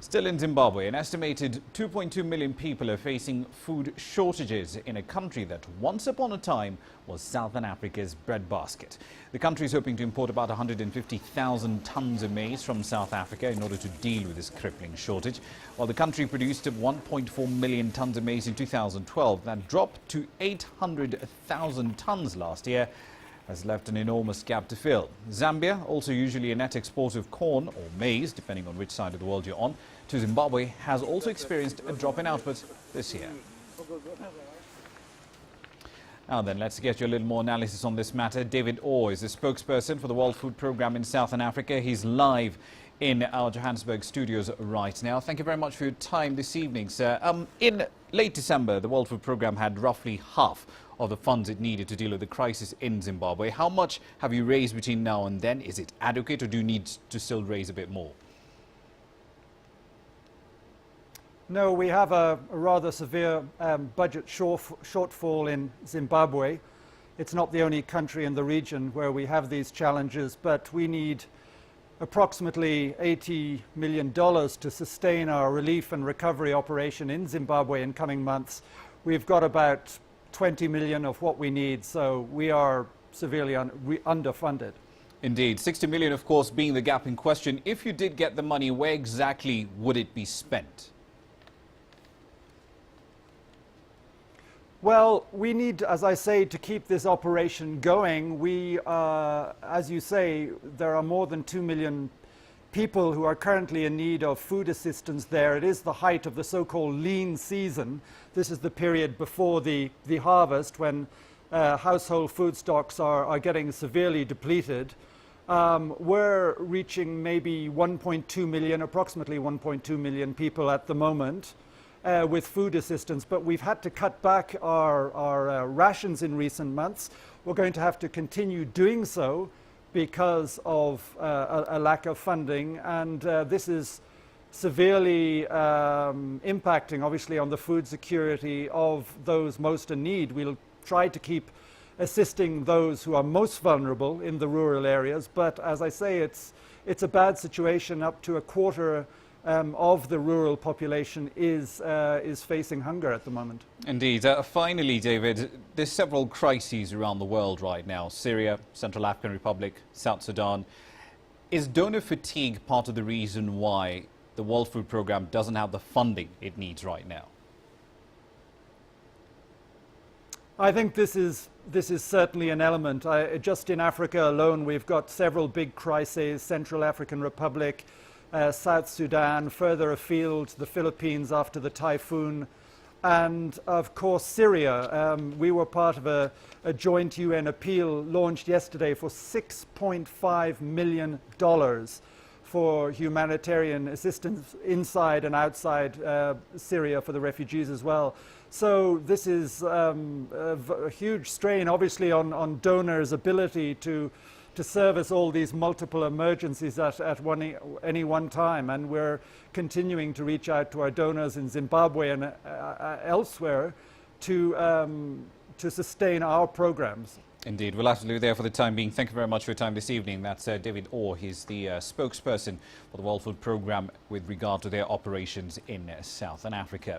Still in Zimbabwe, an estimated 2.2 million people are facing food shortages in a country that once upon a time was Southern Africa's breadbasket. The country is hoping to import about 150,000 tons of maize from South Africa in order to deal with this crippling shortage. While the country produced 1.4 million tons of maize in 2012, that dropped to 800,000 tons last year, has left an enormous gap to fill. Zambia, also usually a net exporter of corn or maize, depending on which side of the world you're on, to Zimbabwe, has also experienced a drop in output this year. Now then, let's get you a little more analysis on this matter. David Orr is the spokesperson for the World Food Programme in Southern Africa. He's live in our Johannesburg studios right now. Thank you very much for your time this evening, sir. In late December, the World Food Programme had roughly half of the funds it needed to deal with the crisis in Zimbabwe. How much have you raised between now and then? Is it adequate, or do you need to still raise a bit more? No, we have a rather severe budget shortfall in Zimbabwe. It's not the only country in the region where we have these challenges, but we need approximately $80 million to sustain our relief and recovery operation in Zimbabwe in coming months. We've got about 20 million of what we need, so we are severely underfunded. Indeed. 60 million, of course, being the gap in question. If you did get the money, where exactly would it be spent? Well, we need, as I say, to keep this operation going. As you say, there are more than 2 million people who are currently in need of food assistance there. It is the height of the so-called lean season. This is the period before the harvest, when household food stocks are getting severely depleted. We're reaching maybe 1.2 million, approximately 1.2 million people at the moment with food assistance, but we've had to cut back our rations in recent months. We're going to have to continue doing so because of a lack of funding, and this is severely impacting, obviously, on the food security of those most in need. We'll try to keep assisting those who are most vulnerable in the rural areas, but as I say, it's a bad situation. Up to a quarter of the rural population is facing hunger at the moment. Indeed. Finally, David, there's several crises around the world right now. Syria, Central African Republic, South Sudan. Is donor fatigue part of the reason why the World Food Programme doesn't have the funding it needs right now? I think this is certainly an element. Just in Africa alone, we've got several big crises: Central African Republic, South Sudan, further afield, the Philippines after the typhoon, and of course Syria. We were part of a joint UN appeal launched yesterday for $6.5 million for humanitarian assistance inside and outside Syria for the refugees as well. So this is a huge strain, obviously, on donors' ability to service all these multiple emergencies at any one time, and we're continuing to reach out to our donors in Zimbabwe and elsewhere to sustain our programs. Indeed. We'll have to leave it there for the time being. Thank you very much for your time this evening. That's David Orr. He's the spokesperson for the World Food Programme with regard to their operations in Southern Africa.